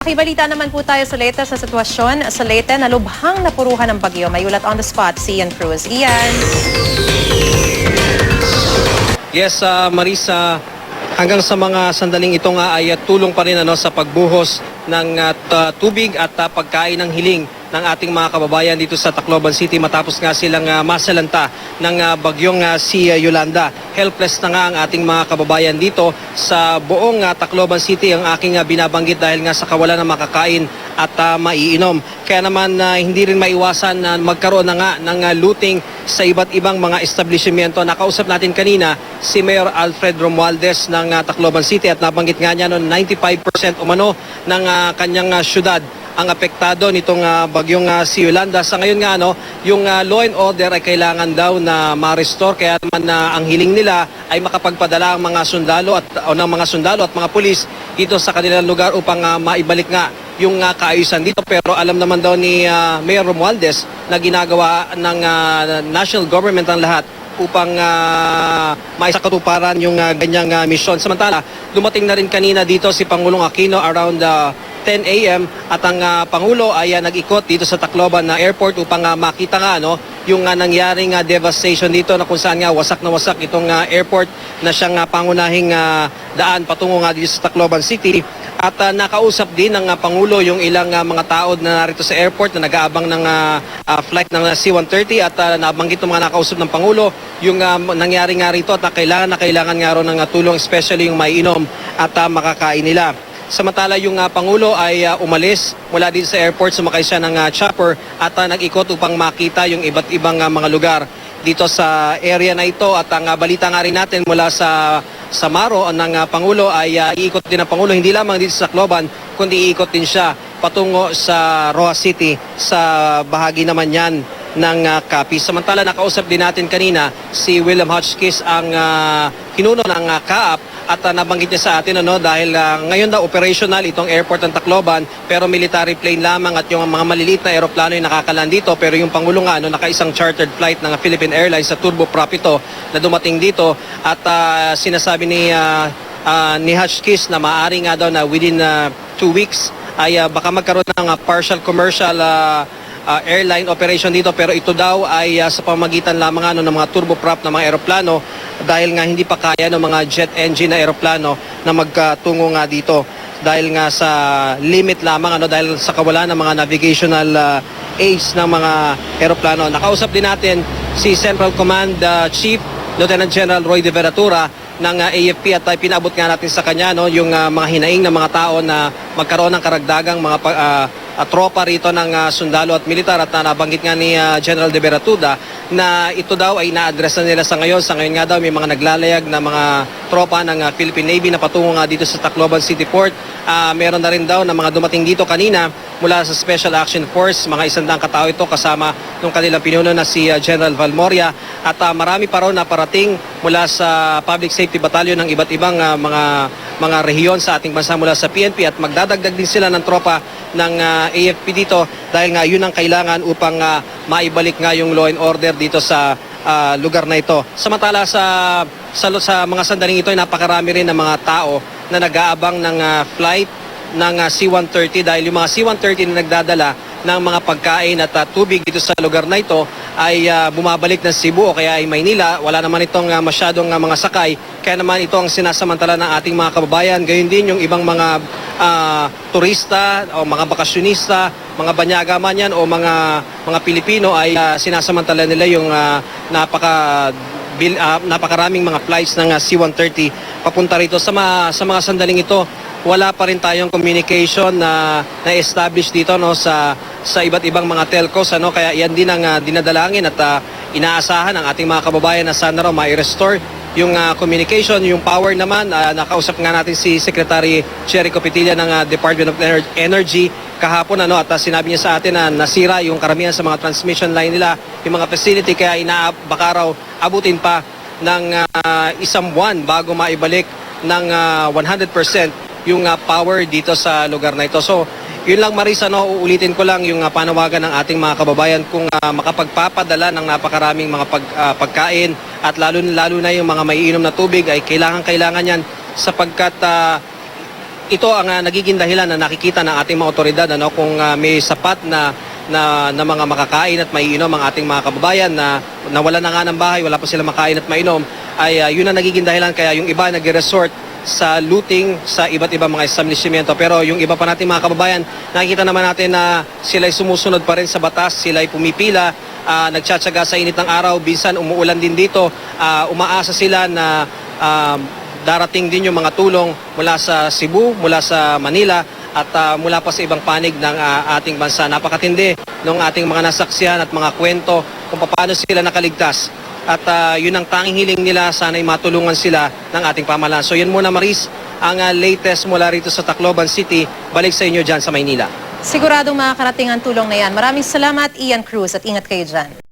Balita naman po tayo sa latest sa sitwasyon sa Leyte na lubhang napuruhan ng bagyo. May ulat on the spot si Ian Cruz. Ian. Yes, Marisa, hanggang sa mga sandaling ito nga ay tulong pa rin sa pagbuhos ng tubig at pagkain ng hiling ng ating mga kababayan dito sa Tacloban City matapos nga silang masalanta ng bagyong si Yolanda. Helpless na nga ang ating mga kababayan dito sa buong Tacloban City, ang aking binabanggit dahil nga sa kawalan ng makakain at maiinom. Kaya naman hindi rin maiwasan na magkaroon na nga ng looting sa iba't ibang mga establishmento. Nakausap natin kanina si Mayor Alfred Romualdez ng Tacloban City at nabanggit nga niya 95% umano ng kanyang syudad ang apektado nitong bagyong si Yolanda. Sa ngayon nga yung law and order ay kailangan daw na ma-restore, kaya naman ang hiling nila ay makapagpadala ang mga sundalo at mga pulis dito sa kanilang lugar upang maibalik nga yung kaayusan dito. Pero alam naman daw ni Mayor Romualdez na ginagawa ng national government ang lahat upang maisakatuparan yung ganyang misyon. Samantala, dumating na rin kanina dito si Pangulong Aquino around 10 a.m. at ang Pangulo ay nag-ikot dito sa Tacloban na airport upang makita nga yung nangyaring devastation dito na kung saan nga wasak na wasak itong airport na siyang pangunahing daan patungo nga dito sa Tacloban City. At nakausap din ng Pangulo yung ilang mga tao na narito sa airport na nag-aabang ng flight ng C-130 at nabanggit ng mga nakausap ng Pangulo yung nangyari nga rito at na kailangan nga rin ng tulong, especially yung maiinom at makakain nila. Samantala yung Pangulo ay umalis mula din sa airport, sumakay siya ng chopper at nag-ikot upang makita yung iba't ibang mga lugar dito sa area na ito. At ang balita nga rin natin mula sa Maro ng Pangulo ay iikot din ang Pangulo hindi lamang dito sa Tacloban, kundi iikot din siya patungo sa Roa City sa bahagi naman yan ng Capiz. Samantala nakausap din natin kanina si William Hotchkiss, ang pinuno ng CAAP, at nabanggit niya sa atin dahil ngayon daw operational itong airport ng Tacloban pero military plane lamang at yung mga maliliit na eroplano ay nakakalan dito. Pero yung Pangulo nga nakaisang chartered flight ng Philippine Airlines sa turboprop ito na dumating dito at sinasabi ni Hotchkiss na maaari nga daw na within 2 weeks ay baka magkaroon ng partial commercial airline operation dito, pero ito daw ay sa pamagitan lamang ng mga turboprop na mga eroplano dahil nga hindi pa kaya ng mga jet engine na eroplano na magtungo nga dito dahil nga sa limit lamang dahil sa kawalan ng mga navigational aids ng mga eroplano. Nakausap din natin si Central Command Chief Lieutenant General Roy de Veratura ng AFP at pinaabot nga natin sa kanya yung mga hinaing ng mga tao na magkaroon ng karagdagang mga tropa rito ng sundalo at militar. At nabanggit nga ni General de Veratura na ito daw ay na-address na nila sa ngayon. Sa ngayon nga daw may mga naglalayag na mga tropa ng Philippine Navy na patungo nga dito sa Tacloban City Port. Meron na rin daw na mga dumating dito kanina mula sa Special Action Force, mga 100 katao ito kasama nung kanilang pinuno na si General Valmoria. At marami pa raw na parating mula sa Public Safety Battalion ng iba't ibang mga rehiyon sa ating bansa mula sa PNP at magdadagdag din sila ng tropa ng AFP dito dahil nga yun ang kailangan upang maibalik nga yung law and order dito sa lugar na ito. Samantala sa mga sandaling ito ay napakarami rin ng mga tao na nag-aabang ng flight ng C-130 dahil yung mga C-130 na nagdadala ng mga pagkain at tubig dito sa lugar na ito ay bumabalik ng Cebu o kaya ay Maynila. Wala naman itong masyadong mga sakay, kaya naman ito ang sinasamantala ng ating mga kababayan. Gayon din yung ibang mga turista o mga bakasyonista, mga banyaga man yan o mga Pilipino ay sinasamantala nila yung napakaraming mga flights ng C-130 papunta rito. Sa mga sandaling ito, wala pa rin tayong communication na establish dito sa iba't ibang mga telcos kaya yan din ang dinadalangin at inaasahan ng ating mga kababayan na sana raw mai-restore yung communication. Yung power naman, nakausap nga natin si Secretary Cherry Copitilla ng Department of Energy kahapon at sinabi niya sa atin na nasira yung karamihan sa mga transmission line nila, yung mga facility, kaya baka raw abutin pa ng isang buwan bago maibalik ng 100% yung power dito sa lugar na ito. So yun lang, Marisa, uulitin ko lang yung panawagan ng ating mga kababayan kung makapagpapadala ng napakaraming mga pagkain at lalo na yung mga maiinom na tubig ay kailangan yan sapagkat ito ang nagiging dahilan na nakikita ng ating mga otoridad kung may sapat na mga makakain at maiinom ang ating mga kababayan na nawala na nga ng bahay, wala pa sila makain at mainom, ay yun ang nagiging dahilan kaya yung iba nag-resort sa looting sa iba't ibang mga establishmento. Pero yung iba pa natin mga kababayan, nakikita naman natin na sila'y sumusunod pa rin sa batas, sila'y pumipila, nagtsatsaga sa init ng araw, minsan umuulan din dito, umaasa sila na darating din yung mga tulong mula sa Cebu, mula sa Manila at mula pa sa ibang panig ng ating bansa. Napakatindi ng ating mga nasaksihan at mga kwento kung paano sila nakaligtas. At yun ang tanging hiling nila, sana'y matulungan sila ng ating pamahalaan. So yun muna Maris, ang latest mula rito sa Tacloban City. Balik sa inyo dyan sa Maynila. Siguradong makakarating ang tulong na yan. Maraming salamat, Ian Cruz, at ingat kayo dyan.